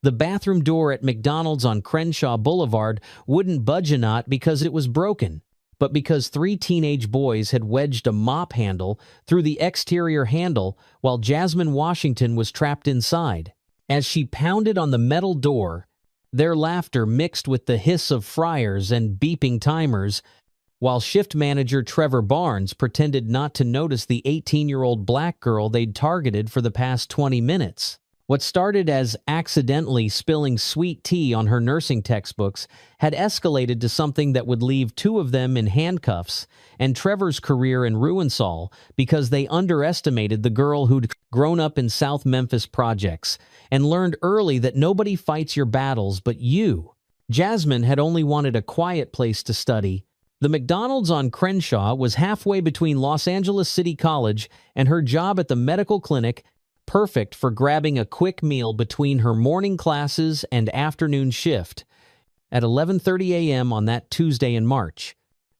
The bathroom door at McDonald's on Crenshaw Boulevard wouldn't budge a knot because it was broken, but because 3 teenage boys had wedged a mop handle through the exterior handle while Jasmine Washington was trapped inside. As she pounded on the metal door, their laughter mixed with the hiss of fryers and beeping timers, while shift manager Trevor Barnes pretended not to notice the 18-year-old black girl they'd targeted for the past 20 minutes. What started as accidentally spilling sweet tea on her nursing textbooks had escalated to something that would leave 2 of them in handcuffs and Trevor's career in ruinous because they underestimated the girl who'd grown up in South Memphis projects and learned early that nobody fights your battles but you. Jasmine had only wanted a quiet place to study. The McDonald's on Crenshaw was halfway between Los Angeles City College and her job at the medical clinic, perfect for grabbing a quick meal between her morning classes and afternoon shift. At 11:30 a.m. on that Tuesday in March,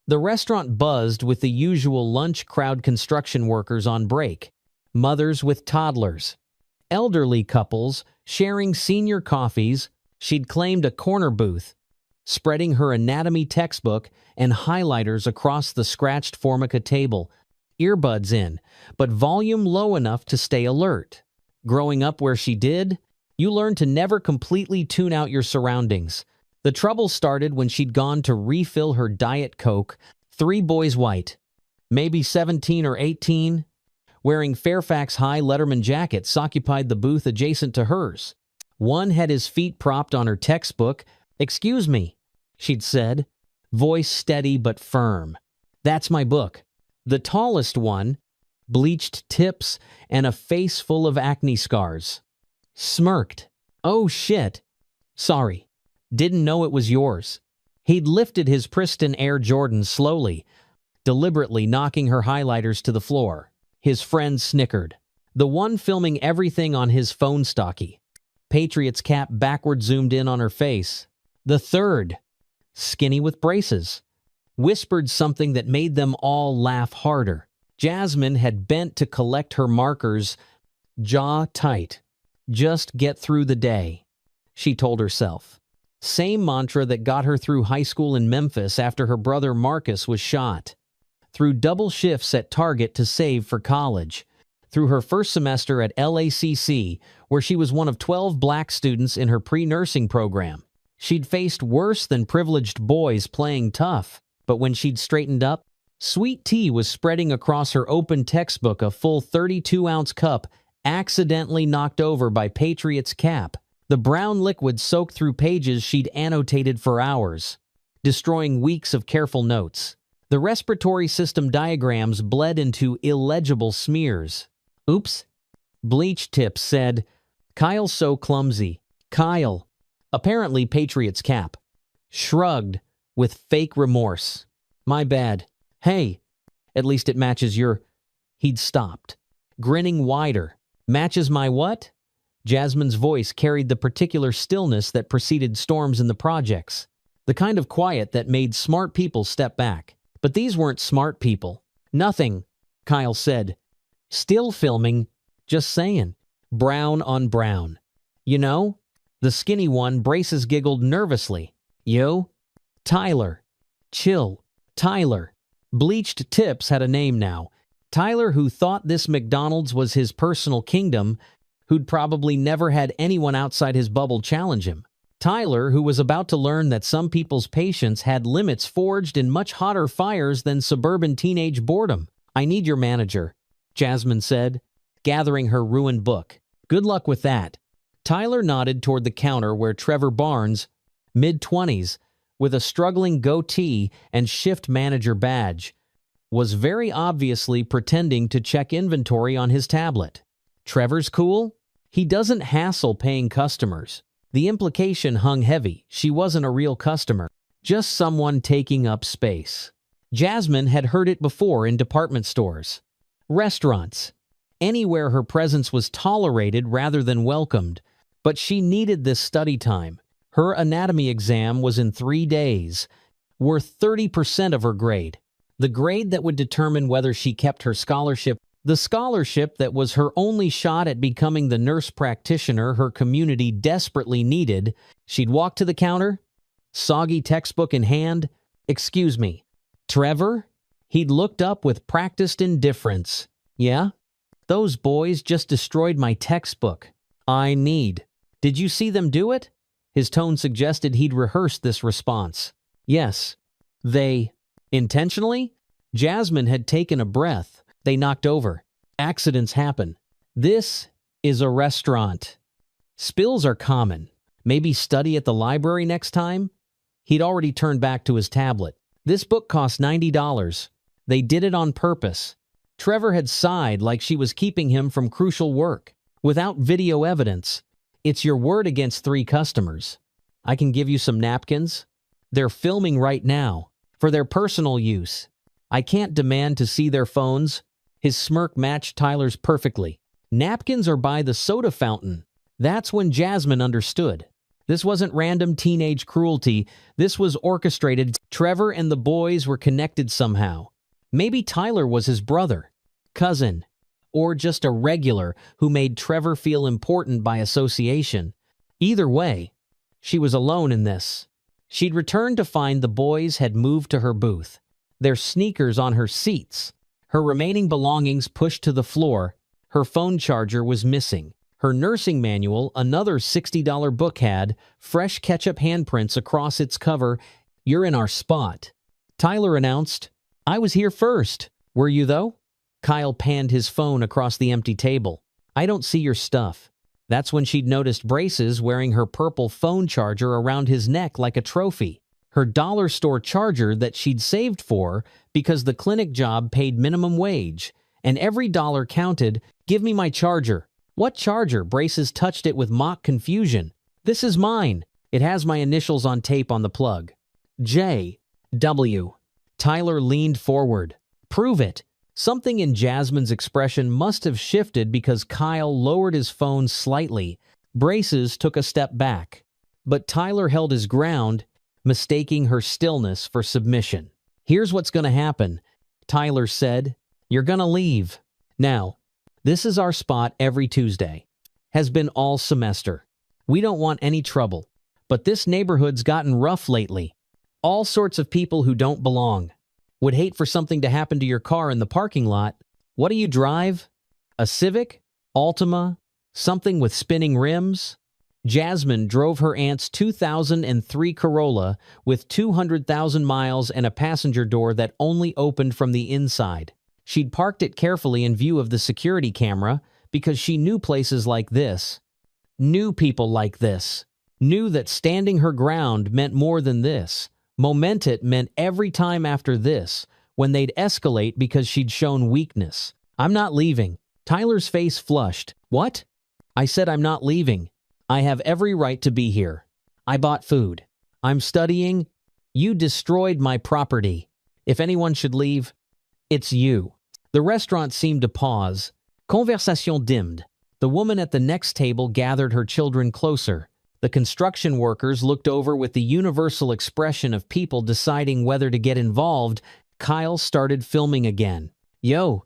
the restaurant buzzed with the usual lunch crowd: construction workers on break, mothers with toddlers, elderly couples sharing senior coffees. She'd claimed a corner booth, spreading her anatomy textbook and highlighters across the scratched Formica table, earbuds in, but volume low enough to stay alert. Growing up where she did, you learn to never completely tune out your surroundings. The trouble started when she'd gone to refill her Diet Coke. 3 boys white, maybe 17 or 18, wearing Fairfax High Letterman jackets occupied the booth adjacent to hers. One had his feet propped on her textbook. "Excuse me," she'd said, voice steady but firm. "That's my book." The tallest one, bleached tips and a face full of acne scars, smirked. "Oh shit. Sorry. Didn't know it was yours." He'd lifted his pristine Air Jordans slowly, deliberately knocking her highlighters to the floor. His friend snickered. The one filming everything on his phone stocky, Patriots cap backward zoomed in on her face. The third, skinny with braces, whispered something that made them all laugh harder. Jasmine had bent to collect her markers, jaw tight. "Just get through the day," she told herself. Same mantra that got her through high school in Memphis after her brother Marcus was shot. Through double shifts at Target to save for college. Through her first semester at LACC, where she was one of 12 black students in her pre-nursing program. She'd faced worse than privileged boys playing tough, but when she'd straightened up, sweet tea was spreading across her open textbook, a full 32-ounce cup accidentally knocked over by Patriots cap. The brown liquid soaked through pages she'd annotated for hours, destroying weeks of careful notes. The respiratory system diagrams bled into illegible smears. "Oops," bleach tips said. "Kyle's so clumsy. Kyle." Apparently Patriots cap. Shrugged with fake remorse. "My bad. Hey, at least it matches your..." He'd stopped, grinning wider. "Matches my what?" Jasmine's voice carried the particular stillness that preceded storms in the projects, the kind of quiet that made smart people step back. But these weren't smart people. "Nothing," Kyle said. "Still filming. Just saying. Brown on brown. You know?" The skinny one, braces, giggled nervously. "Yo? Tyler. Chill. Tyler." Bleached tips had a name now. Tyler, who thought this McDonald's was his personal kingdom, who'd probably never had anyone outside his bubble challenge him. Tyler, who was about to learn that some people's patience had limits forged in much hotter fires than suburban teenage boredom. "I need your manager," Jasmine said, gathering her ruined book. "Good luck with that." Tyler nodded toward the counter where Trevor Barnes, mid-20s, with a struggling goatee and shift manager badge, was very obviously pretending to check inventory on his tablet. "Trevor's cool? He doesn't hassle paying customers." The implication hung heavy. She wasn't a real customer, just someone taking up space. Jasmine had heard it before in department stores, restaurants, anywhere her presence was tolerated rather than welcomed. But she needed this study time. Her anatomy exam was in 3 days, worth 30% of her grade, the grade that would determine whether she kept her scholarship. The scholarship that was her only shot at becoming the nurse practitioner her community desperately needed. She'd walk to the counter, soggy textbook in hand. "Excuse me, Trevor?" He'd looked up with practiced indifference. "Yeah? Those boys just destroyed my textbook. I need. Did you see them do it?" His tone suggested he'd rehearsed this response. "Yes. They. Intentionally?" Jasmine had taken a breath. They knocked over. Accidents happen. This is a restaurant. Spills are common. Maybe study at the library next time? He'd already turned back to his tablet. "This book cost $90. They did it on purpose." Trevor had sighed like she was keeping him from crucial work. "Without video evidence, it's your word against 3 customers. I can give you some napkins. They're filming right now, for their personal use. I can't demand to see their phones." His smirk matched Tyler's perfectly. "Napkins are by the soda fountain." That's when Jasmine understood. This wasn't random teenage cruelty. This was orchestrated. Trevor and the boys were connected somehow. Maybe Tyler was his brother, cousin, or just a regular who made Trevor feel important by association. Either way, she was alone in this. She'd returned to find the boys had moved to her booth, their sneakers on her seats, her remaining belongings pushed to the floor. Her phone charger was missing. Her nursing manual, another $60 book, had fresh ketchup handprints across its cover. "You're in our spot," Tyler announced. "I was here first. Were you, though?" Kyle panned his phone across the empty table. "I don't see your stuff." That's when she'd noticed Braces wearing her purple phone charger around his neck like a trophy. Her dollar store charger that she'd saved for because the clinic job paid minimum wage, and every dollar counted. "Give me my charger." "What charger?" Braces touched it with mock confusion. "This is mine. It has my initials on tape on the plug. J.W. Tyler leaned forward. "Prove it." Something in Jasmine's expression must have shifted because Kyle lowered his phone slightly. Braces took a step back, but Tyler held his ground, mistaking her stillness for submission. "Here's what's going to happen," Tyler said. "You're going to leave. Now, this is our spot every Tuesday. Has been all semester. We don't want any trouble, but this neighborhood's gotten rough lately. All sorts of people who don't belong. Would hate for something to happen to your car in the parking lot. What do you drive? A Civic? Altima? Something with spinning rims?" Jasmine drove her aunt's 2003 Corolla with 200,000 miles and a passenger door that only opened from the inside. She'd parked it carefully in view of the security camera because she knew places like this, knew people like this, knew that standing her ground meant more than this. Momentum meant every time after this, when they'd escalate because she'd shown weakness. "I'm not leaving." Tyler's face flushed. "What?" "I said I'm not leaving. I have every right to be here. I bought food. I'm studying. You destroyed my property. If anyone should leave, it's you." The restaurant seemed to pause. Conversation dimmed. The woman at the next table gathered her children closer. The construction workers looked over with the universal expression of people deciding whether to get involved. Kyle started filming again. "Yo,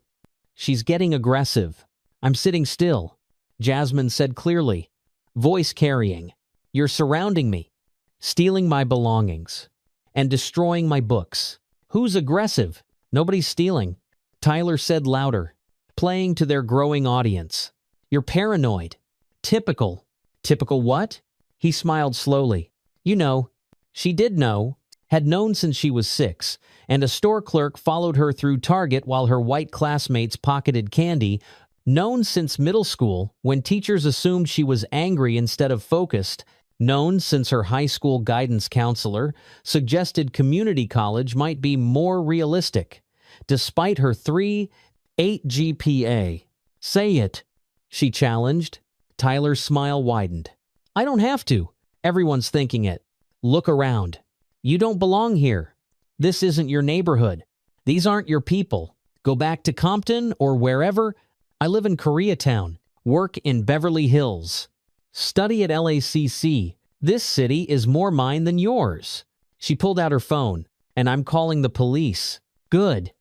she's getting aggressive." "I'm sitting still," Jasmine said clearly, voice carrying. "You're surrounding me, stealing my belongings, and destroying my books." "Who's aggressive?" "Nobody's stealing," Tyler said louder, playing to their growing audience. "You're paranoid." "Typical." "Typical what?" He smiled slowly. "You know." She did know, had known since she was 6, and a store clerk followed her through Target while her white classmates pocketed candy. Known since middle school, when teachers assumed she was angry instead of focused. Known since her high school guidance counselor suggested community college might be more realistic. Despite her 3.8 GPA. "Say it," she challenged. Tyler's smile widened. "I don't have to. Everyone's thinking it. Look around. You don't belong here. This isn't your neighborhood. These aren't your people. Go back to Compton or wherever. I live in Koreatown, work in Beverly Hills, study at LACC. This city is more mine than yours." She pulled out her phone. "And I'm calling the police." "Good."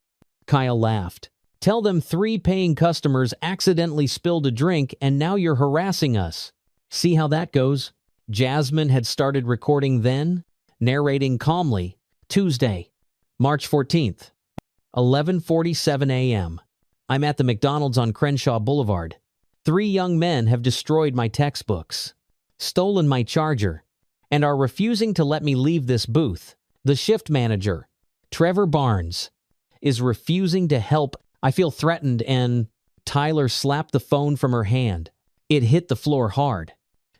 Kyle laughed. Tell them 3 paying customers accidentally spilled a drink and now you're harassing us. See how that goes? Jasmine had started recording then, narrating calmly. Tuesday, March 14th, 11:47 a.m. I'm at the McDonald's on Crenshaw Boulevard. 3 young men have destroyed my textbooks, stolen my charger, and are refusing to let me leave this booth. The shift manager, Trevor Barnes, is refusing to help. I feel threatened and Tyler slapped the phone from her hand. It hit the floor hard.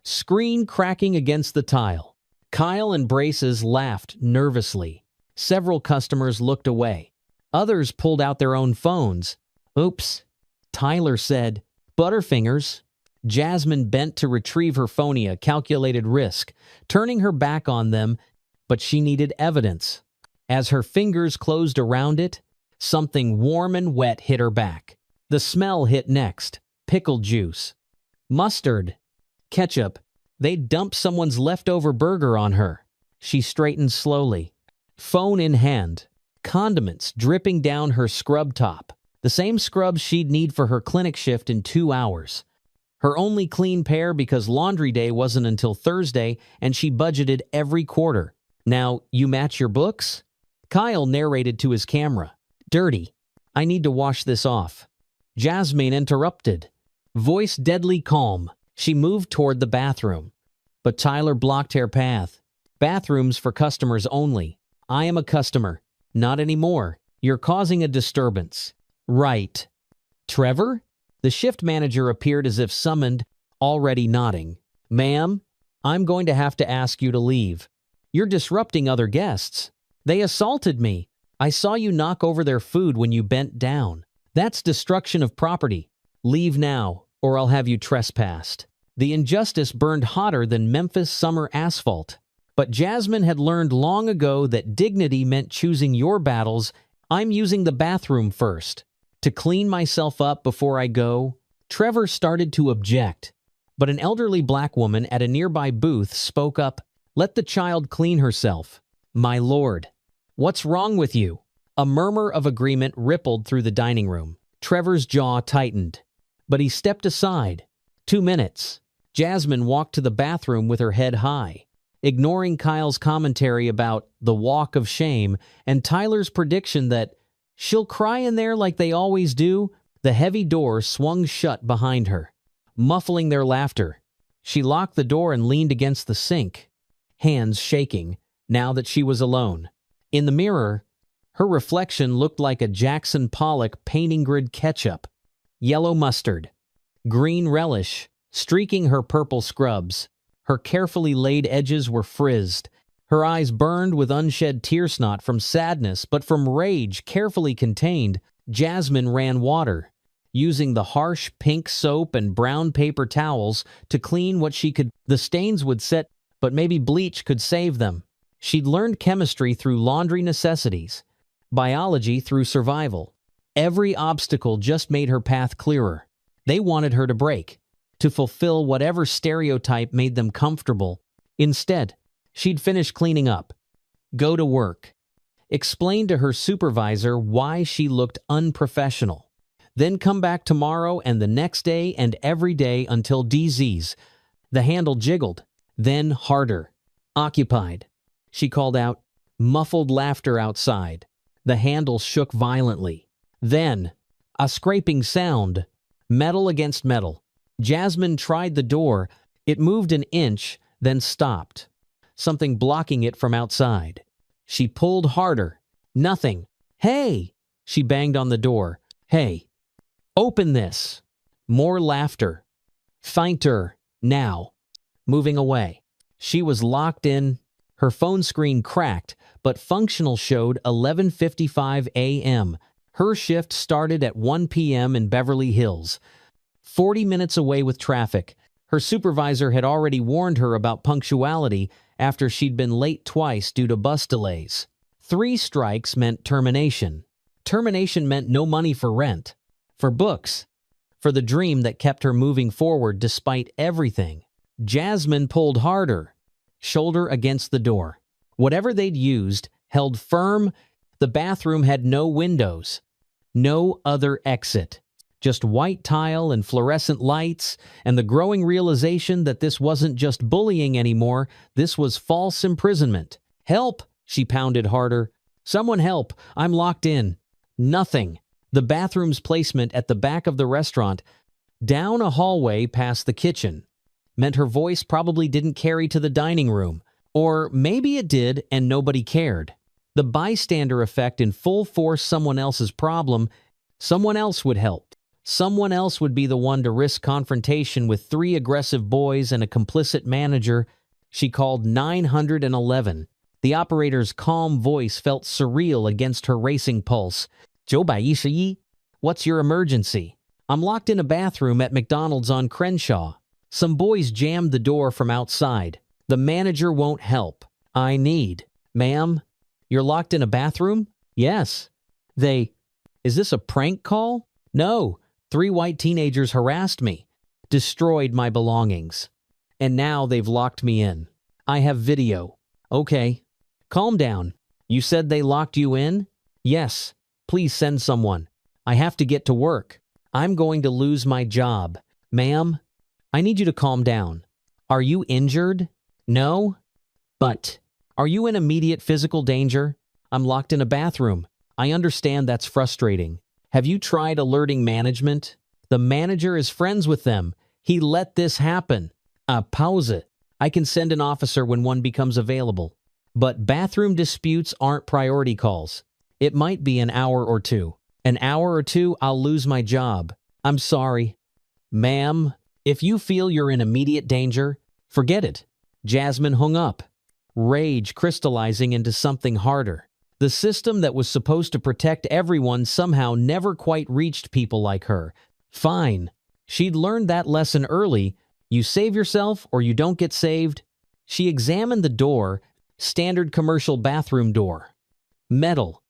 Screen cracking against the tile. Kyle and Braces laughed nervously. Several customers looked away. Others pulled out their own phones. Oops. Tyler said, Butterfingers. Jasmine bent to retrieve her phone, a calculated risk, turning her back on them, but she needed evidence. As her fingers closed around it, something warm and wet hit her back. The smell hit next. Pickle juice. Mustard. Ketchup. They'd dumped someone's leftover burger on her. She straightened slowly. Phone in hand. Condiments dripping down her scrub top. The same scrubs she'd need for her clinic shift in 2 hours. Her only clean pair because laundry day wasn't until Thursday and she budgeted every quarter. Now, you match your books? Kyle narrated to his camera. Dirty. I need to wash this off. Jasmine interrupted. Voice deadly calm. She moved toward the bathroom. But Tyler blocked her path. Bathrooms for customers only. I am a customer. Not anymore. You're causing a disturbance. Right. Trevor? The shift manager appeared as if summoned, already nodding. Ma'am, I'm going to have to ask you to leave. You're disrupting other guests. They assaulted me. I saw you knock over their food when you bent down. That's destruction of property. Leave now, or I'll have you trespassed. The injustice burned hotter than Memphis summer asphalt. But Jasmine had learned long ago that dignity meant choosing your battles. I'm using the bathroom first. To clean myself up before I go. Trevor started to object, but an elderly black woman at a nearby booth spoke up. Let the child clean herself. My lord. What's wrong with you? A murmur of agreement rippled through the dining room. Trevor's jaw tightened, but he stepped aside. 2 minutes. Jasmine walked to the bathroom with her head high, ignoring Kyle's commentary about the walk of shame and Tyler's prediction that she'll cry in there like they always do. The heavy door swung shut behind her, muffling their laughter. She locked the door and leaned against the sink, hands shaking now that she was alone. In the mirror, her reflection looked like a Jackson Pollock painting grid ketchup. Yellow mustard, green relish, streaking her purple scrubs. Her carefully laid edges were frizzed. Her eyes burned with unshed tear snot from sadness, but from rage carefully contained. Jasmine ran water, using the harsh pink soap and brown paper towels to clean what she could. The stains would set, but maybe bleach could save them. She'd learned chemistry through laundry necessities, biology through survival. Every obstacle just made her path clearer. They wanted her to break, to fulfill whatever stereotype made them comfortable. Instead, she'd finish cleaning up, go to work, explain to her supervisor why she looked unprofessional, then come back tomorrow and the next day and every day until DZ's. The handle jiggled, then harder. Occupied. She called out, muffled laughter outside. The handle shook violently. Then, a scraping sound, metal against metal. Jasmine tried the door. It moved an inch, then stopped, something blocking it from outside. She pulled harder. Nothing. Hey! She banged on the door. Hey! Open this! More laughter. Fainter. Now. Moving away. She was locked in. Her phone screen cracked, but functional showed 11:55 a.m. Her shift started at 1 p.m. in Beverly Hills. 40 minutes away with traffic. Her supervisor had already warned her about punctuality after she'd been late twice due to bus delays. 3 strikes meant termination. Termination meant no money for rent, for books, for the dream that kept her moving forward despite everything. Jasmine pulled harder, shoulder against the door. Whatever they'd used held firm. The bathroom had no windows. No other exit. Just white tile and fluorescent lights, and the growing realization that this wasn't just bullying anymore, this was false imprisonment. "Help!" she pounded harder. "Someone help! I'm locked in." Nothing. The bathroom's placement at the back of the restaurant, down a hallway past the kitchen, meant her voice probably didn't carry to the dining room. Or maybe it did and nobody cared. The bystander effect in full force. Someone else's problem, someone else would help. Someone else would be the one to risk confrontation with 3 aggressive boys and a complicit manager. She called 911. The operator's calm voice felt surreal against her racing pulse. "911? What's your emergency?" "I'm locked in a bathroom at McDonald's on Crenshaw. Some boys jammed the door from outside. The manager won't help. I need." "Ma'am, you're locked in a bathroom?" "Yes." Is this a prank call?" "No. 3 white teenagers harassed me, destroyed my belongings, and now they've locked me in. I have video." "Okay. Calm down. You said they locked you in?" "Yes. Please send someone. I have to get to work. I'm going to lose my job." "Ma'am, I need you to calm down. Are you injured?" "No." "But are you in immediate physical danger?" "I'm locked in a bathroom. I understand that's frustrating. Have you tried alerting management?" "The manager is friends with them. He let this happen." Pause. "I can send an officer when one becomes available. But bathroom disputes aren't priority calls. It might be an hour or two. An hour or two, I'll lose my job. I'm sorry." "Ma'am, if you feel you're in immediate danger, forget it." Jasmine hung up, rage crystallizing into something harder. The system that was supposed to protect everyone somehow never quite reached people like her. Fine. She'd learned that lesson early. You save yourself or you don't get saved. She examined the door, standard commercial bathroom door. Metal,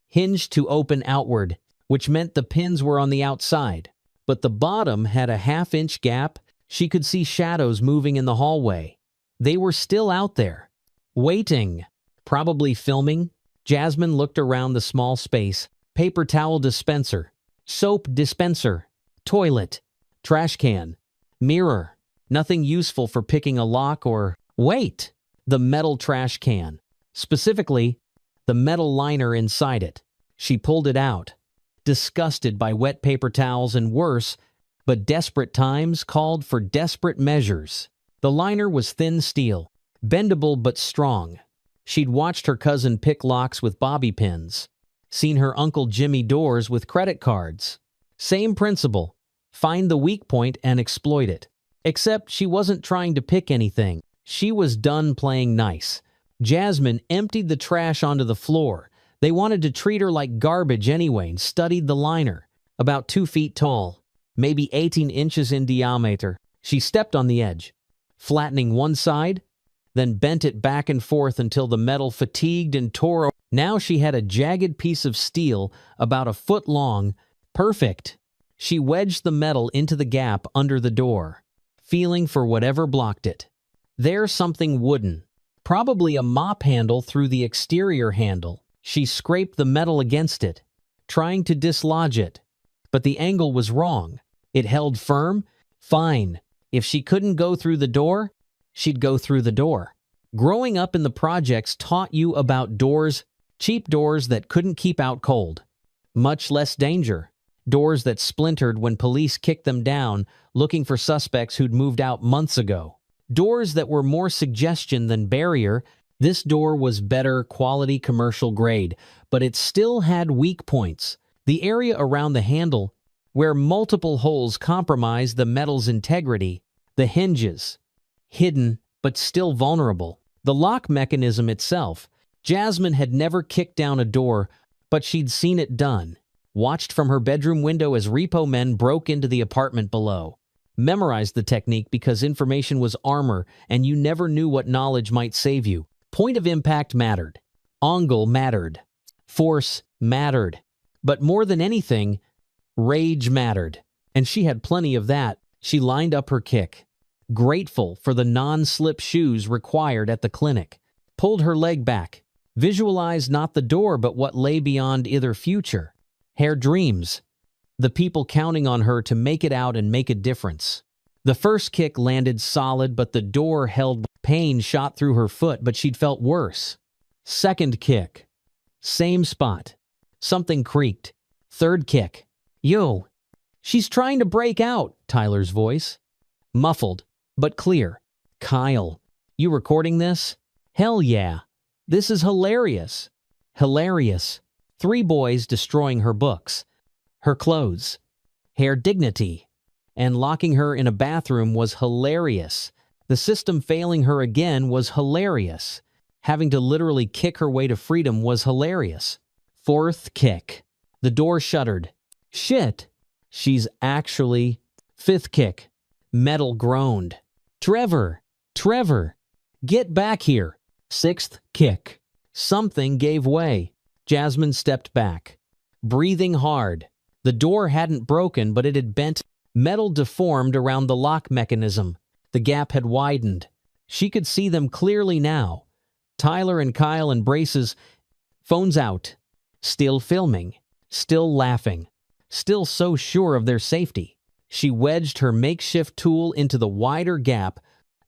hinged to open outward, which meant the pins were on the outside. But the bottom had a half-inch gap. She could see shadows moving in the hallway. They were still out there, waiting, probably filming. Jasmine looked around the small space. Paper towel dispenser, soap dispenser, toilet, trash can, mirror. Nothing useful for picking a lock or... Wait! The metal trash can. Specifically, the metal liner inside it. She pulled it out, disgusted by wet paper towels and worse, but desperate times called for desperate measures. The liner was thin steel, bendable but strong. She'd watched her cousin pick locks with bobby pins, seen her Uncle Jimmy doors with credit cards. Same principle, find the weak point and exploit it. Except she wasn't trying to pick anything. She was done playing nice. Jasmine emptied the trash onto the floor. They wanted to treat her like garbage anyway and studied the liner. About 2 feet tall, maybe 18 inches in diameter. She stepped on the edge, flattening one side, then bent it back and forth until the metal fatigued and tore. Now she had a jagged piece of steel about a foot long. Perfect. She wedged the metal into the gap under the door, feeling for whatever blocked it. There's something wooden, probably a mop handle through the exterior handle. She scraped the metal against it, trying to dislodge it. But the angle was wrong. It held firm. Fine. If she couldn't go through the door, she'd go through the door. Growing up in the projects taught you about doors, cheap doors that couldn't keep out cold. Much less danger. Doors that splintered when police kicked them down, looking for suspects who'd moved out months ago. Doors that were more suggestion than barrier. This door was better quality commercial grade, but it still had weak points. The area around the handle, where multiple holes compromised the metal's integrity. The hinges, hidden but still vulnerable. The lock mechanism itself. Jasmine had never kicked down a door, but she'd seen it done. Watched from her bedroom window as repo men broke into the apartment below. Memorized the technique because information was armor and you never knew what knowledge might save you. Point of impact mattered. Angle mattered. Force mattered. But more than anything, rage mattered. And she had plenty of that. She lined up her kick, grateful for the non-slip shoes required at the clinic. Pulled her leg back. Visualized not the door but what lay beyond either future. Her dreams. The people counting on her to make it out and make a difference. The first kick landed solid, but the door held. Pain shot through her foot, but she'd felt worse. Second kick. Same spot. Something creaked. Third kick. Yo. She's trying to break out, Tyler's voice. Muffled, but clear. Kyle, you recording this? Hell yeah. This is hilarious. Hilarious. 3 boys destroying her books, her clothes, her dignity, and locking her in a bathroom was hilarious. The system failing her again was hilarious. Having to literally kick her way to freedom was hilarious. Fourth kick. The door shuttered. Shit. She's actually... Fifth kick. Metal groaned. Trevor! Trevor! Get back here! Sixth kick. Something gave way. Jasmine stepped back, breathing hard. The door hadn't broken, but it had bent. Metal deformed around the lock mechanism. The gap had widened. She could see them clearly now. Tyler and Kyle in braces, phones out, still filming, still laughing, still so sure of their safety. She wedged her makeshift tool into the wider gap,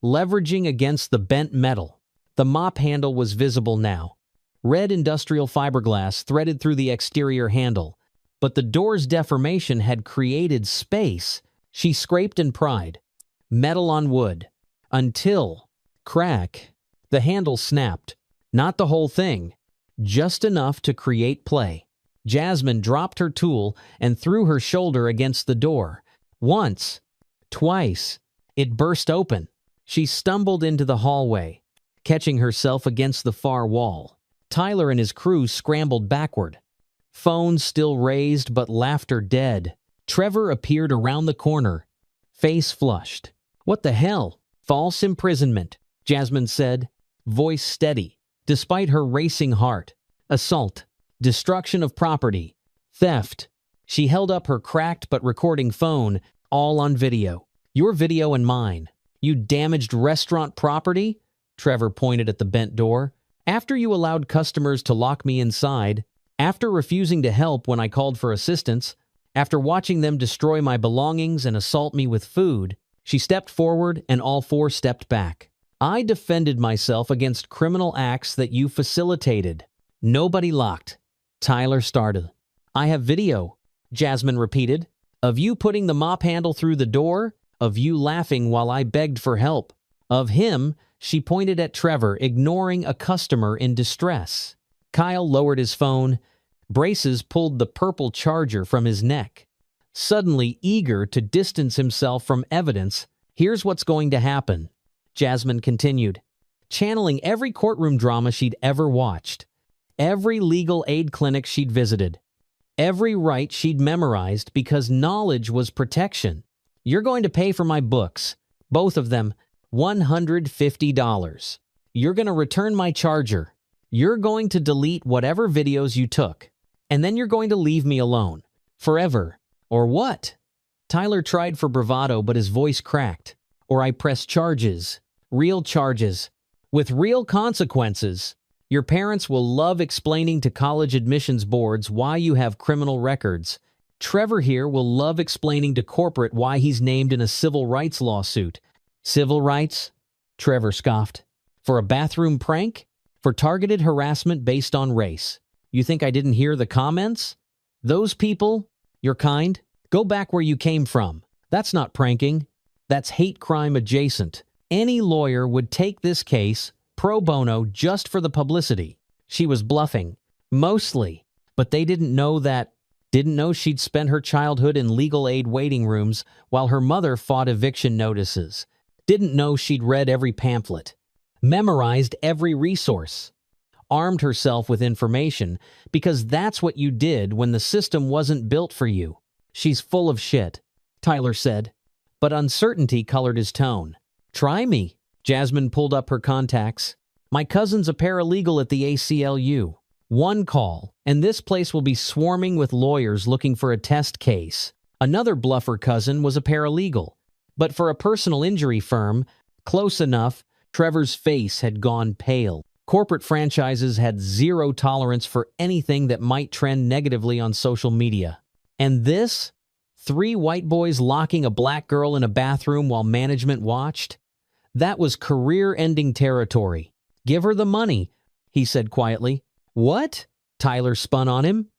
leveraging against the bent metal. The mop handle was visible now. Red industrial fiberglass threaded through the exterior handle, but the door's deformation had created space. She scraped and pried. Metal on wood. Until, crack, the handle snapped. Not the whole thing, just enough to create play. Jasmine dropped her tool and threw her shoulder against the door. Once, twice, it burst open. She stumbled into the hallway, catching herself against the far wall. Tyler and his crew scrambled backward. Phones still raised, but laughter dead. Trevor appeared around the corner, face flushed. What the hell? False imprisonment, Jasmine said, voice steady, despite her racing heart. Assault, destruction of property, theft. She held up her cracked but recording phone, all on video. Your video and mine. You damaged restaurant property? Trevor pointed at the bent door. After you allowed customers to lock me inside, after refusing to help when I called for assistance, after watching them destroy my belongings and assault me with food, she stepped forward and all 4 stepped back. I defended myself against criminal acts that you facilitated. Nobody locked. Tyler started. I have video, Jasmine repeated, of you putting the mop handle through the door, of you laughing while I begged for help, of him. She pointed at Trevor, ignoring a customer in distress. Kyle lowered his phone. Braces pulled the purple charger from his neck. Suddenly eager to distance himself from evidence, here's what's going to happen, Jasmine continued, channeling every courtroom drama she'd ever watched, every legal aid clinic she'd visited, every right she'd memorized because knowledge was protection. You're going to pay for my books, both of them, $150. You're going to return my charger. You're going to delete whatever videos you took. And then you're going to leave me alone. Forever. Or what? Tyler tried for bravado, but his voice cracked. Or I press charges. Real charges. With real consequences. Your parents will love explaining to college admissions boards why you have criminal records. Trevor here will love explaining to corporate why he's named in a civil rights lawsuit. Civil rights? Trevor scoffed. For a bathroom prank? For targeted harassment based on race? You think I didn't hear the comments? Those people, your kind, go back where you came from. That's not pranking. That's hate crime adjacent. Any lawyer would take this case pro bono just for the publicity. She was bluffing. Mostly. But they didn't know she'd spent her childhood in legal aid waiting rooms while her mother fought eviction notices. Didn't know she'd read every pamphlet, memorized every resource, armed herself with information because that's what you did when the system wasn't built for you. She's full of shit, Tyler said, but uncertainty colored his tone. Try me. Jasmine pulled up her contacts. My cousin's a paralegal at the ACLU. One call, and this place will be swarming with lawyers looking for a test case. Another bluffer cousin was a paralegal. But for a personal injury firm, close enough, Trevor's face had gone pale. Corporate franchises had zero tolerance for anything that might trend negatively on social media. And this? 3 white boys locking a black girl in a bathroom while management watched? That was career-ending territory. "Give her the money," he said quietly. "What?" Tyler spun on him.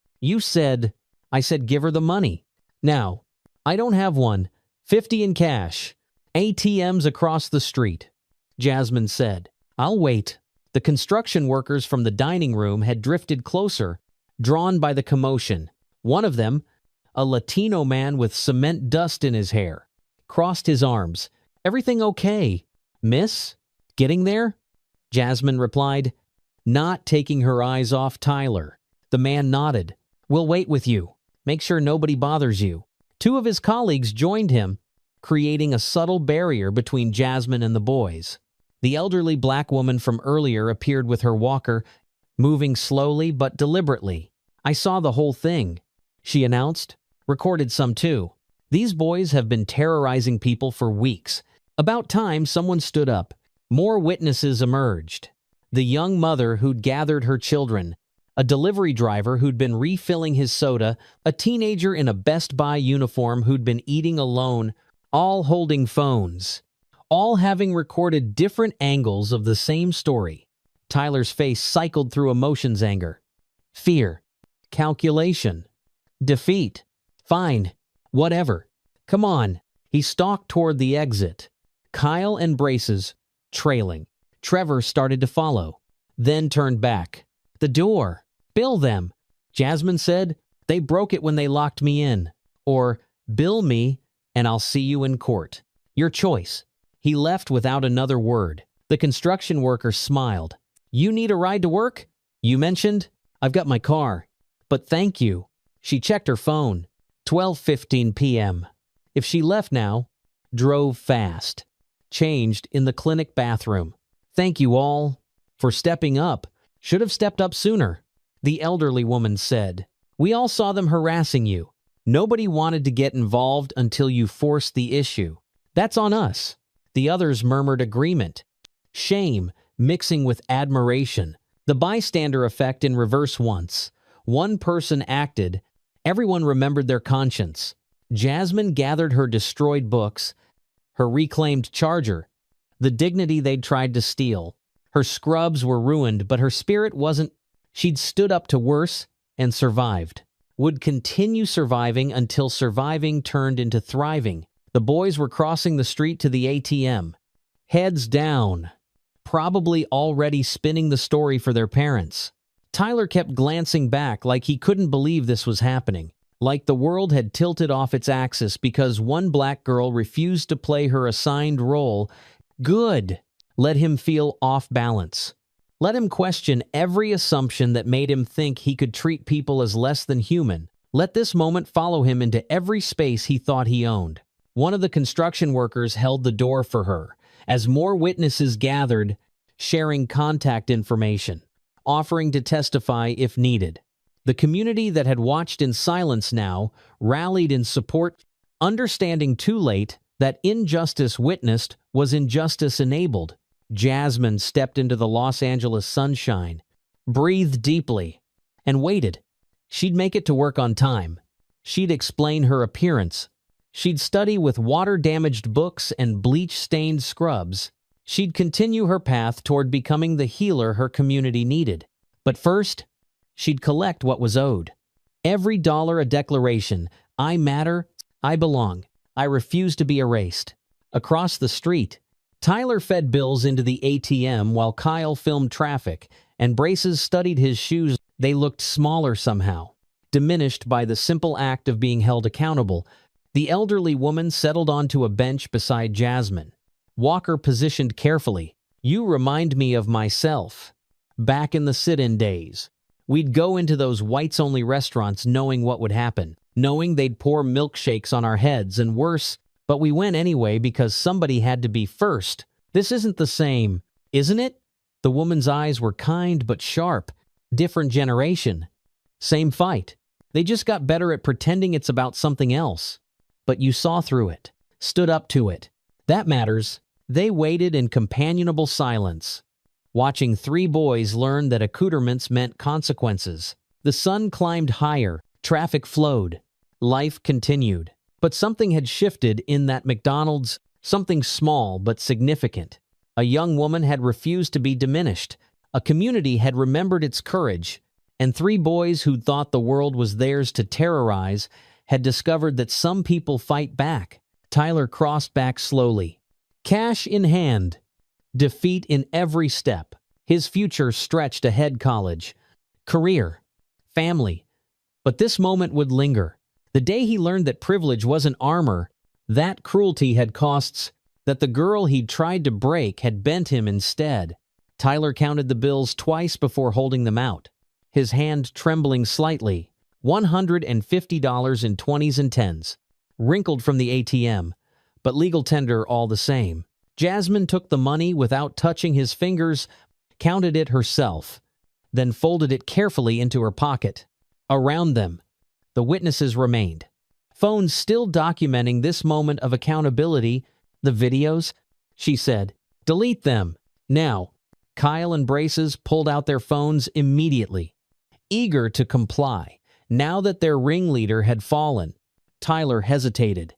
I said give her the money. Now, I don't have one. 50 in cash. ATMs across the street," Jasmine said. "I'll wait." The construction workers from the dining room had drifted closer, drawn by the commotion. One of them, a Latino man with cement dust in his hair, crossed his arms. "Everything okay, miss? Getting there?" Jasmine replied, not taking her eyes off Tyler. The man nodded. "We'll wait with you. Make sure nobody bothers you." 2 of his colleagues joined him, creating a subtle barrier between Jasmine and the boys. The elderly black woman from earlier appeared with her walker, moving slowly but deliberately. "I saw the whole thing," she announced. "Recorded some too. These boys have been terrorizing people for weeks." About time someone stood up. More witnesses emerged. The young mother who'd gathered her children, a delivery driver who'd been refilling his soda, a teenager in a Best Buy uniform who'd been eating alone, all holding phones, all having recorded different angles of the same story. Tyler's face cycled through emotions: anger, fear, calculation, defeat. "Fine, whatever. Come on." He stalked toward the exit, Kyle and Braces trailing. Trevor started to follow, then turned back. "The door. Bill them," Jasmine said. "They broke it when they locked me in." Or, "Bill me, and I'll see you in court. Your choice." He left without another word. The construction worker smiled. "You need a ride to work? You mentioned? I've got my car. But thank you." She checked her phone. 12:15 p.m. If she left now, drove fast, changed in the clinic bathroom. "Thank you all for stepping up. Should have stepped up sooner," the elderly woman said. "We all saw them harassing you. Nobody wanted to get involved until you forced the issue. That's on us." The others murmured agreement, shame mixing with admiration. The bystander effect in reverse. Once one person acted, everyone remembered their conscience. Jasmine gathered her destroyed books, her reclaimed charger, the dignity they'd tried to steal. Her scrubs were ruined, but her spirit wasn't. She'd stood up to worse and survived. Would continue surviving until surviving turned into thriving. The boys were crossing the street to the ATM, heads down, probably already spinning the story for their parents. Tyler kept glancing back like he couldn't believe this was happening, like the world had tilted off its axis because one black girl refused to play her assigned role. Good. Let him feel off balance. Let him question every assumption that made him think he could treat people as less than human. Let this moment follow him into every space he thought he owned. One of the construction workers held the door for her, as more witnesses gathered, sharing contact information, offering to testify if needed. The community that had watched in silence now rallied in support, understanding too late that injustice witnessed was injustice enabled. Jasmine stepped into the Los Angeles sunshine, breathed deeply, and waited. She'd make it to work on time. She'd explain her appearance. She'd study with water-damaged books and bleach-stained scrubs. She'd continue her path toward becoming the healer her community needed. But first, she'd collect what was owed. Every dollar a declaration. I matter. I belong. I refuse to be erased. Across the street, Tyler fed bills into the ATM while Kyle filmed traffic, and Braces studied his shoes. They looked smaller somehow, diminished by the simple act of being held accountable. The elderly woman settled onto a bench beside Jasmine. Walker positioned carefully. "You remind me of myself. Back in the sit-in days. We'd go into those whites-only restaurants knowing what would happen, knowing they'd pour milkshakes on our heads and worse, but we went anyway because somebody had to be first. This isn't the same, isn't it?" The woman's eyes were kind but sharp. "Different generation. Same fight. They just got better at pretending it's about something else. But you saw through it, stood up to it. That matters." They waited in companionable silence. watching three boys learn that accoutrements meant consequences. The sun climbed higher, traffic flowed, life continued. But something had shifted in that McDonald's, something small but significant. A young woman had refused to be diminished. A community had remembered its courage, and three boys who'd thought the world was theirs to terrorize had discovered that some people fight back. Tyler crossed back slowly. Cash in hand. Defeat in every step. His future stretched ahead: college, career, family. But this moment would linger. The day he learned that privilege wasn't armor, that cruelty had costs, that the girl he'd tried to break had bent him instead. Tyler counted the bills twice before holding them out, his hand trembling slightly. $150 in 20s and 10s, wrinkled from the ATM, but legal tender all the same. Jasmine took the money without touching his fingers, counted it herself, then folded it carefully into her pocket. Around them, the witnesses remained. Phones still documenting this moment of accountability. The videos, she said. Delete them. Now. Kyle and Braces pulled out their phones immediately, eager to comply. Now that their ringleader had fallen, Tyler hesitated,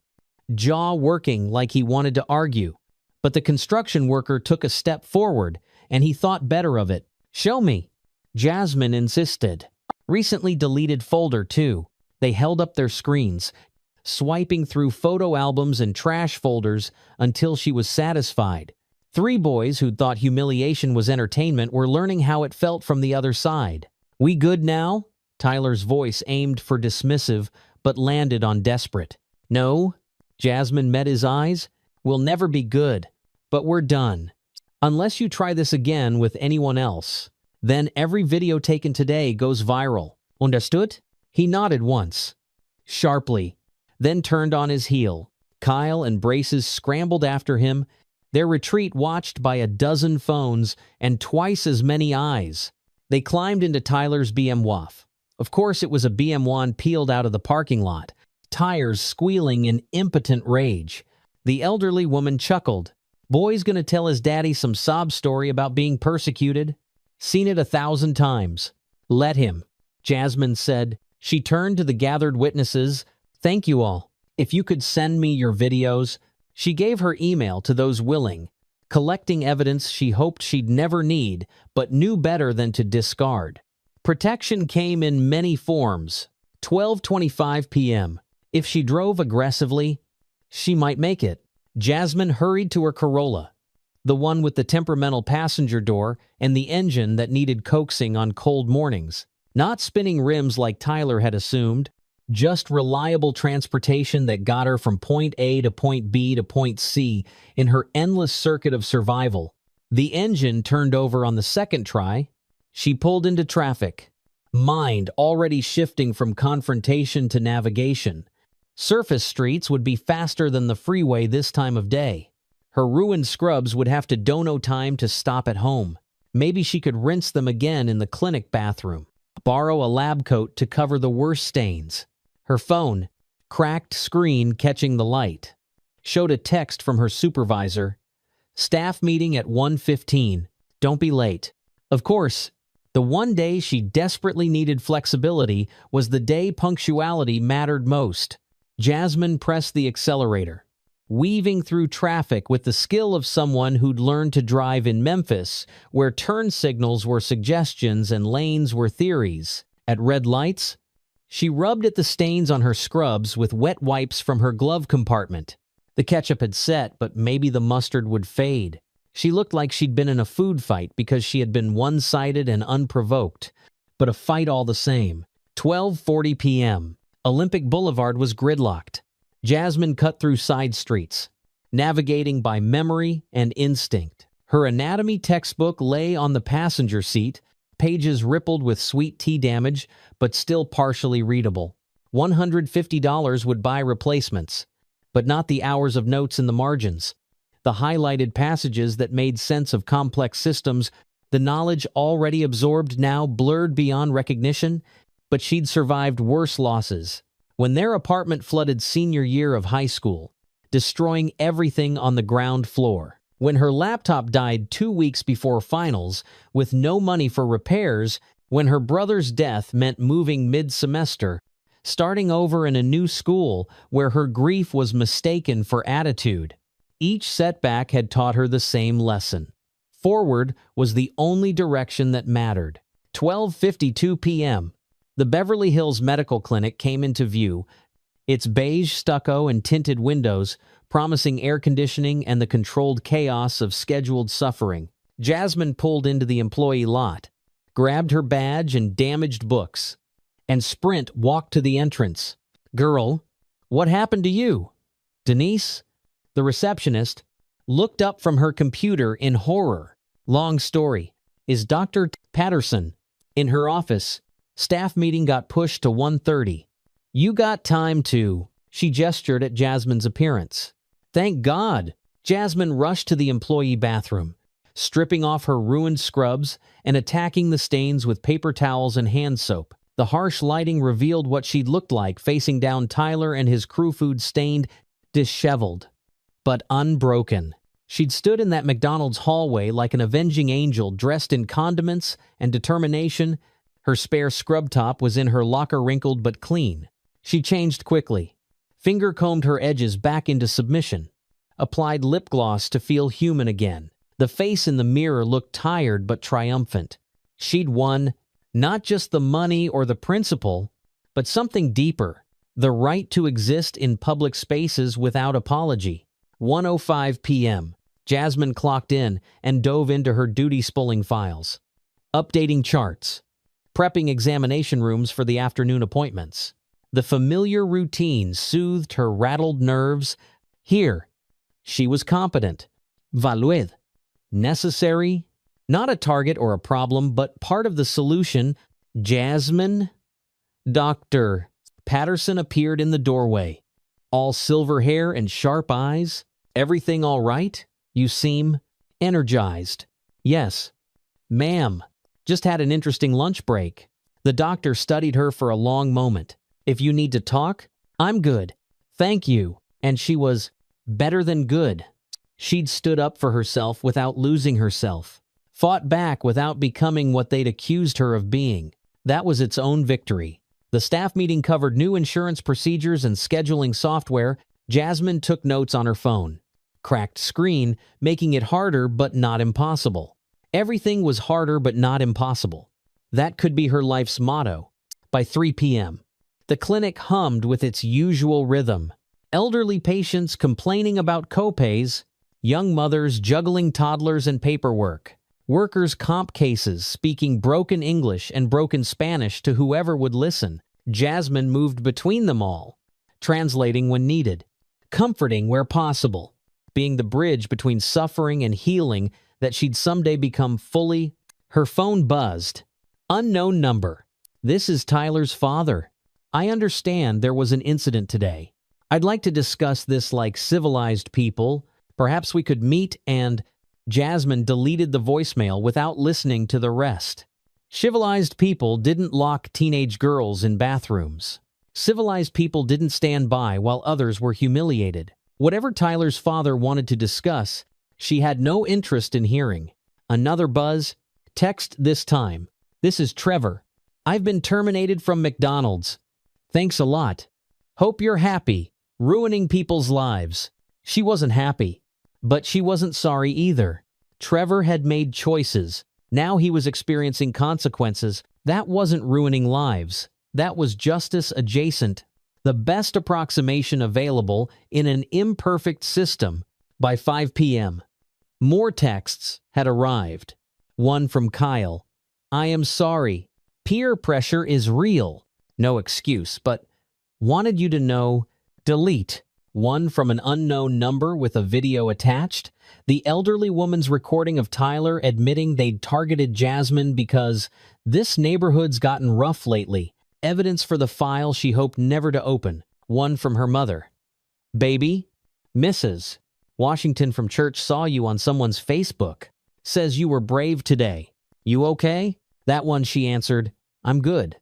jaw working like he wanted to argue. But the construction worker took a step forward, and he thought better of it. Show me. Jasmine insisted. Recently deleted folder, too. They held up their screens, swiping through photo albums and trash folders until she was satisfied. Three boys who'd thought humiliation was entertainment were learning how it felt from the other side. We good now? Tyler's voice aimed for dismissive, but landed on desperate. No. Jasmine met his eyes. We'll never be good, but we're done. Unless you try this again with anyone else. Then every video taken today goes viral. Understood? He nodded once, sharply, then turned on his heel. Kyle and Braces scrambled after him, their retreat watched by a dozen phones and twice as many eyes. They climbed into Tyler's BMW. Of course, it was a BMW peeled out of the parking lot, tires squealing in impotent rage. The elderly woman chuckled. Boy's gonna tell his daddy some sob story about being persecuted. Seen it 1,000 times. Let him, Jasmine said. She turned to the gathered witnesses. Thank you all. If you could send me your videos. She gave her email to those willing, collecting evidence she hoped she'd never need, but knew better than to discard. Protection came in many forms. 12:25 p.m. If she drove aggressively, she might make it. Jasmine hurried to her Corolla, the one with the temperamental passenger door and the engine that needed coaxing on cold mornings. Not spinning rims like Tyler had assumed, just reliable transportation that got her from point A to point B to point C in her endless circuit of survival. The engine turned over on the second try. She pulled into traffic, mind already shifting from confrontation to navigation. Surface streets would be faster than the freeway this time of day. Her ruined scrubs would have to dono time to stop at home. Maybe she could rinse them again in the clinic bathroom. Borrow a lab coat to cover the worst stains. Her phone, cracked screen catching the light, showed a text from her supervisor. Staff meeting at 1:15. Don't be late. Of course, the one day she desperately needed flexibility was the day punctuality mattered most. Jasmine pressed the accelerator, weaving through traffic with the skill of someone who'd learned to drive in Memphis, where turn signals were suggestions and lanes were theories. At red lights, she rubbed at the stains on her scrubs with wet wipes from her glove compartment. The ketchup had set, but maybe the mustard would fade. She looked like she'd been in a food fight because she had been one-sided and unprovoked, but a fight all the same. 12:40 p.m. Olympic Boulevard was gridlocked. Jasmine cut through side streets, navigating by memory and instinct. Her anatomy textbook lay on the passenger seat, pages rippled with sweet tea damage, but still partially readable. $150 would buy replacements, but not the hours of notes in the margins, the highlighted passages that made sense of complex systems, the knowledge already absorbed now blurred beyond recognition. But she'd survived worse losses. When their apartment flooded senior year of high school, destroying everything on the ground floor. When her laptop died 2 weeks before finals, with no money for repairs, when her brother's death meant moving mid-semester, starting over in a new school where her grief was mistaken for attitude. Each setback had taught her the same lesson. Forward was the only direction that mattered. 12:52 p.m. The Beverly Hills Medical Clinic came into view, its beige stucco and tinted windows promising air conditioning and the controlled chaos of scheduled suffering. Jasmine pulled into the employee lot, grabbed her badge and damaged books, and Sprint walked to the entrance. "Girl, what happened to you?" Denise, the receptionist, looked up from her computer in horror. "Long story. Is Dr. Patterson in her office? Staff meeting got pushed to 1:30. You got time to..." She gestured at Jasmine's appearance. "Thank God!" Jasmine rushed to the employee bathroom, stripping off her ruined scrubs and attacking the stains with paper towels and hand soap. The harsh lighting revealed what she'd looked like facing down Tyler and his crew food stained, disheveled, but unbroken. She'd stood in that McDonald's hallway like an avenging angel dressed in condiments and determination. Her spare scrub top was in her locker, wrinkled but clean. She changed quickly, finger-combed her edges back into submission, applied lip gloss to feel human again. The face in the mirror looked tired but triumphant. She'd won not just the money or the principle, but something deeper, the right to exist in public spaces without apology. 1:05 p.m. Jasmine clocked in and dove into her duty-spulling files, updating charts, prepping examination rooms for the afternoon appointments. The familiar routine soothed her rattled nerves. Here, she was competent, valued, necessary, not a target or a problem, but part of the solution. Jasmine? Dr. Patterson appeared in the doorway, all silver hair and sharp eyes. "Everything all right? You seem energized." "Yes, ma'am. Just had an interesting lunch break." The doctor studied her for a long moment. "If you need to talk, I'm good. Thank you." And she was better than good. She'd stood up for herself without losing herself, fought back without becoming what they'd accused her of being. That was its own victory. The staff meeting covered new insurance procedures and scheduling software. Jasmine took notes on her phone. Cracked screen, making it harder but not impossible. Everything was harder but not impossible. That could be her life's motto. By 3 p.m., the clinic hummed with its usual rhythm. Elderly patients complaining about copays, young mothers juggling toddlers and paperwork, workers' comp cases speaking broken English and broken Spanish to whoever would listen. Jasmine moved between them all, translating when needed, comforting where possible, being the bridge between suffering and healing that she'd someday become fully. Her phone buzzed. Unknown number. "This is Tyler's father. I understand there was an incident today. I'd like to discuss this like civilized people. Perhaps we could meet and..." Jasmine deleted the voicemail without listening to the rest. Civilized people didn't lock teenage girls in bathrooms. Civilized people didn't stand by while others were humiliated. Whatever Tyler's father wanted to discuss, she had no interest in hearing. Another buzz. Text this time. "This is Trevor. I've been terminated from McDonald's. Thanks a lot. Hope you're happy. Ruining people's lives." She wasn't happy, but she wasn't sorry either. Trevor had made choices. Now he was experiencing consequences. That wasn't ruining lives. That was justice adjacent. The best approximation available in an imperfect system. By 5 p.m., more texts had arrived. One from Kyle. "I am sorry. Peer pressure is real." No excuse, but wanted you to know. Delete. One from an unknown number with a video attached. The elderly woman's recording of Tyler admitting they'd targeted Jasmine because "this neighborhood's gotten rough lately." Evidence for the file she hoped never to open. One from her mother. "Baby, Mrs. Washington from church saw you on someone's Facebook. Says you were brave today. You okay?" That one she answered, "I'm good."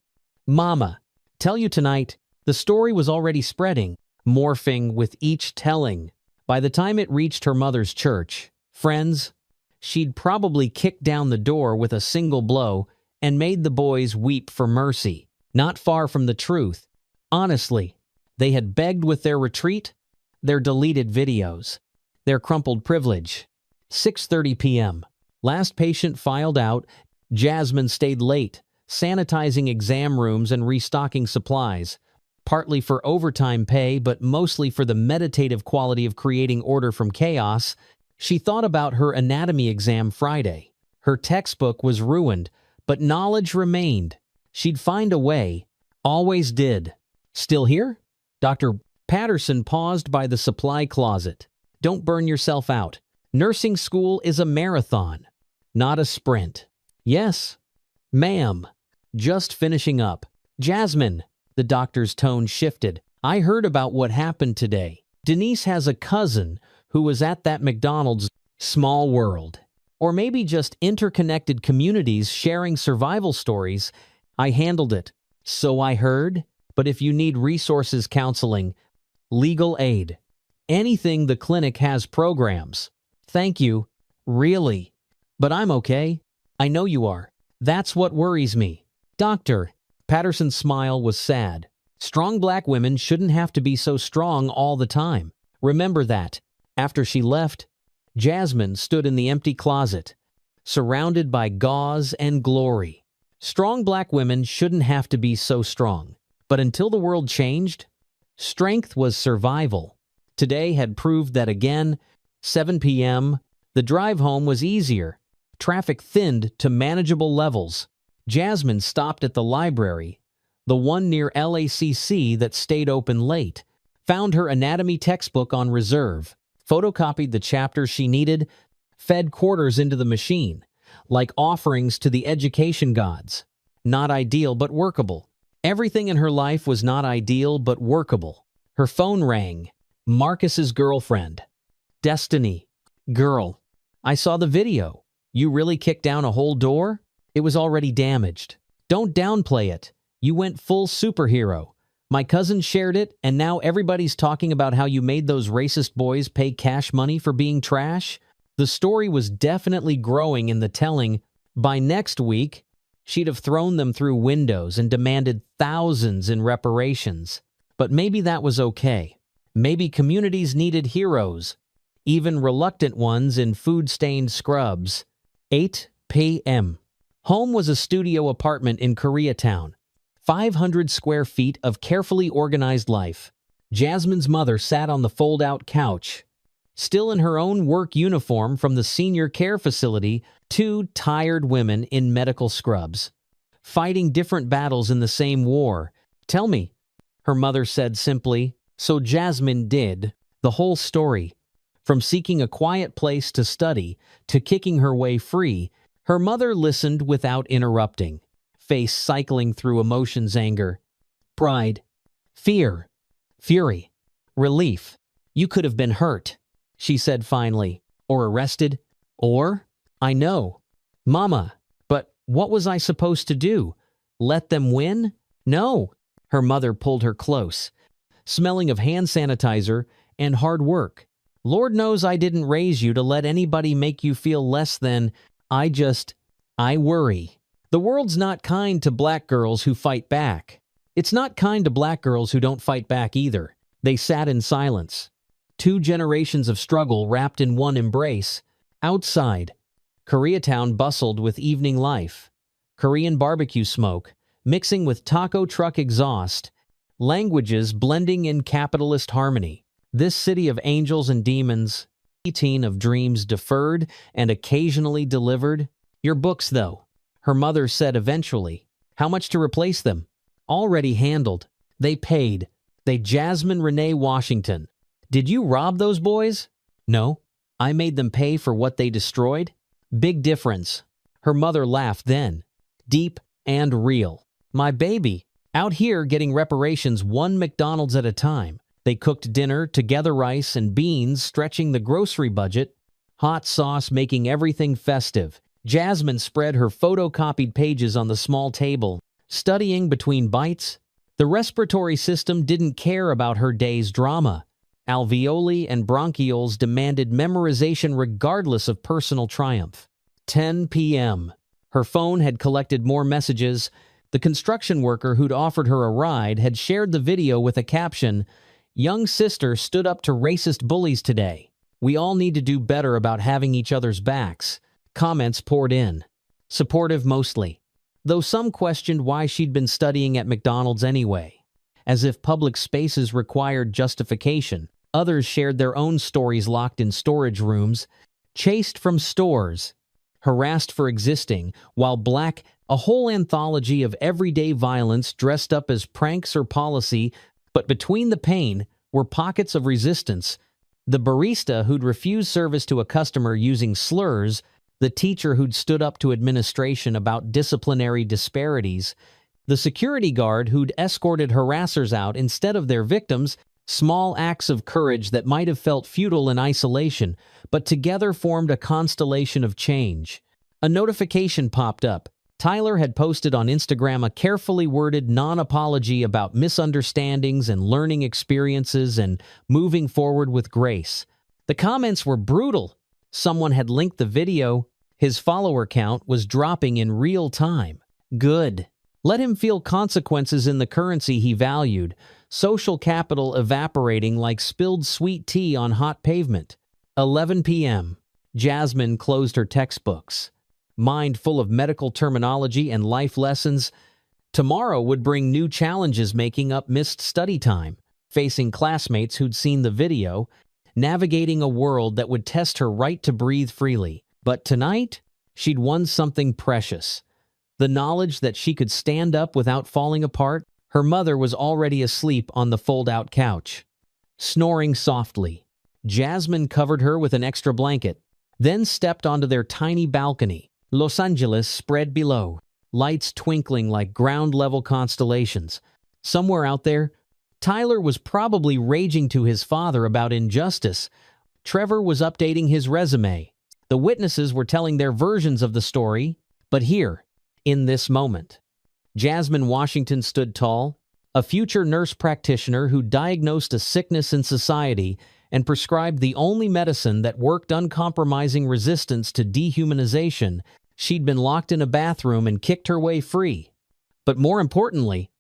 "Mama, tell you tonight." The story was already spreading, morphing with each telling. By the time it reached her mother's church, Friends, she'd probably kicked down the door with a single blow and made the boys weep for mercy. Not far from the truth. Honestly, they had begged with their retreat, their deleted videos, their crumpled privilege. 6:30 p.m. Last patient filed out. Jasmine stayed late, sanitizing exam rooms and restocking supplies, partly for overtime pay but mostly for the meditative quality of creating order from chaos. She thought about her anatomy exam Friday. Her textbook was ruined, but knowledge remained. She'd find a way. Always did. Still here? Dr. Patterson paused by the supply closet. Don't burn yourself out. Nursing school is a marathon, not a sprint. Yes, ma'am. Just finishing up. Jasmine, the doctor's tone shifted. I heard about what happened today. Denise has a cousin who was at that McDonald's. Small world. Or maybe just interconnected communities sharing survival stories. I handled it. So I heard. But if you need resources, counseling, legal aid, anything, the clinic has programs. Thank you. Really. But I'm okay. I know you are. That's what worries me. Doctor. Patterson's smile was sad. Strong black women shouldn't have to be so strong all the time. Remember that. After she left, Jasmine stood in the empty closet, surrounded by gauze and glory. Strong black women shouldn't have to be so strong. But until the world changed, strength was survival. Today had proved that again. 7 p.m., the drive home was easier. Traffic thinned to manageable levels. Jasmine stopped at the library, the one near LACC that stayed open late, found her anatomy textbook on reserve, photocopied the chapters she needed, fed quarters into the machine, like offerings to the education gods. Not ideal, but workable. Everything in her life was not ideal, but workable. Her phone rang. Marcus's girlfriend. Destiny. Girl. I saw the video. You really kicked down a whole door? It was already damaged. Don't downplay it. You went full superhero. My cousin shared it, and now everybody's talking about how you made those racist boys pay cash money for being trash. The story was definitely growing in the telling. By next week, she'd have thrown them through windows and demanded thousands in reparations. But maybe that was okay. Maybe communities needed heroes, even reluctant ones in food-stained scrubs. 8 p.m. Home was a studio apartment in Koreatown. 500 square feet of carefully organized life. Jasmine's mother sat on the fold-out couch. Still in her own work uniform from the senior care facility, 2 tired women in medical scrubs, fighting different battles in the same war. Tell me, her mother said simply. So Jasmine did the whole story. From seeking a quiet place to study to kicking her way free, her mother listened without interrupting, face cycling through emotions: anger, pride, fear, fury, relief. You could have been hurt, she said finally, or arrested, or, I know, Mama, but what was I supposed to do? Let them win? No. Her mother pulled her close, smelling of hand sanitizer and hard work. Lord knows I didn't raise you to let anybody make you feel less than. I worry. The world's not kind to black girls who fight back. It's not kind to black girls who don't fight back either. They sat in silence. 2 generations of struggle wrapped in one embrace. Outside, Koreatown bustled with evening life. Korean barbecue smoke, mixing with taco truck exhaust, languages blending in capitalist harmony. This city of angels and demons, 18 of dreams deferred and occasionally delivered. Your books, though, her mother said eventually. How much to replace them? Already handled. They paid. They Jasmine Renee Washington. Did you rob those boys? No. I made them pay for what they destroyed. Big difference. Her mother laughed then. Deep and real. My baby. Out here getting reparations 1 McDonald's at a time. They cooked dinner, together rice and beans, stretching the grocery budget. Hot sauce making everything festive. Jasmine spread her photocopied pages on the small table, studying between bites. The respiratory system didn't care about her day's drama. Alveoli and bronchioles demanded memorization regardless of personal triumph. 10 p.m. Her phone had collected more messages. The construction worker who'd offered her a ride had shared the video with a caption, "Young sister stood up to racist bullies today. We all need to do better about having each other's backs." Comments poured in, supportive mostly, though some questioned why she'd been studying at McDonald's anyway. As if public spaces required justification, others shared their own stories locked in storage rooms, chased from stores, harassed for existing, while Black, a whole anthology of everyday violence dressed up as pranks or policy, but between the pain were pockets of resistance. The barista who'd refused service to a customer using slurs, the teacher who'd stood up to administration about disciplinary disparities, the security guard who'd escorted harassers out instead of their victims, small acts of courage that might have felt futile in isolation, but together formed a constellation of change. A notification popped up. Tyler had posted on Instagram a carefully worded non-apology about misunderstandings and learning experiences and moving forward with grace. The comments were brutal. Someone had linked the video. His follower count was dropping in real time. Good. Let him feel consequences in the currency he valued, social capital evaporating like spilled sweet tea on hot pavement. 11 p.m. Jasmine closed her textbooks. Mind full of medical terminology and life lessons. Tomorrow would bring new challenges, making up missed study time, facing classmates who'd seen the video, navigating a world that would test her right to breathe freely. But tonight, she'd won something precious. The knowledge that she could stand up without falling apart. Her mother was already asleep on the fold-out couch, snoring softly. Jasmine covered her with an extra blanket, then stepped onto their tiny balcony. Los Angeles spread below, lights twinkling like ground-level constellations. Somewhere out there, Tyler was probably raging to his father about injustice. Trevor was updating his resume. The witnesses were telling their versions of the story. But here, in this moment, Jasmine Washington stood tall, a future nurse practitioner who diagnosed a sickness in society and prescribed the only medicine that worked, uncompromising resistance to dehumanization. She'd been locked in a bathroom and kicked her way free. But more importantly,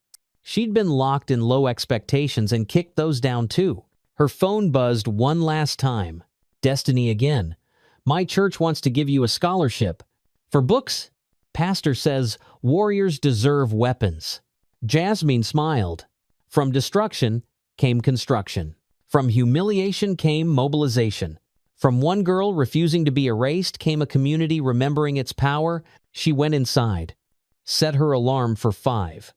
she'd been locked in low expectations and kicked those down too. Her phone buzzed one last time. Destiny again. "My church wants to give you a scholarship. For books? Pastor says warriors deserve weapons." Jasmine smiled. From destruction came construction. From humiliation came mobilization. From one girl refusing to be erased came a community remembering its power. She went inside, set her alarm for 5.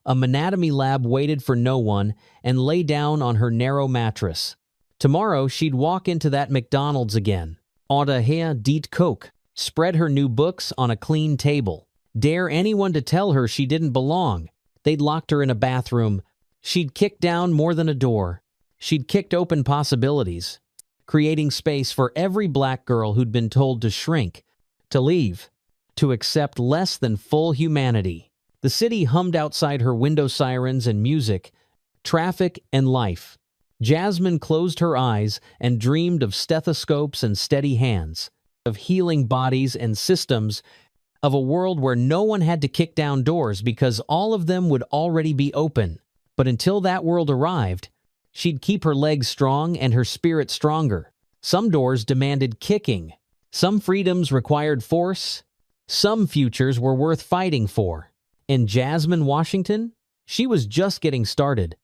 A anatomy lab waited for no one and lay down on her narrow mattress. Tomorrow she'd walk into that McDonald's again. Order here, dit Coke. Spread her new books on a clean table. Dare anyone to tell her she didn't belong. They'd locked her in a bathroom. She'd kicked down more than a door. She'd kicked open possibilities, creating space for every black girl who'd been told to shrink, to leave, to accept less than full humanity. The city hummed outside her window, sirens and music, traffic and life. Jasmine closed her eyes and dreamed of stethoscopes and steady hands, of healing bodies and systems, of a world where no one had to kick down doors because all of them would already be open. But until that world arrived, she'd keep her legs strong and her spirit stronger. Some doors demanded kicking. Some freedoms required force. Some futures were worth fighting for. And Jasmine Washington? She was just getting started.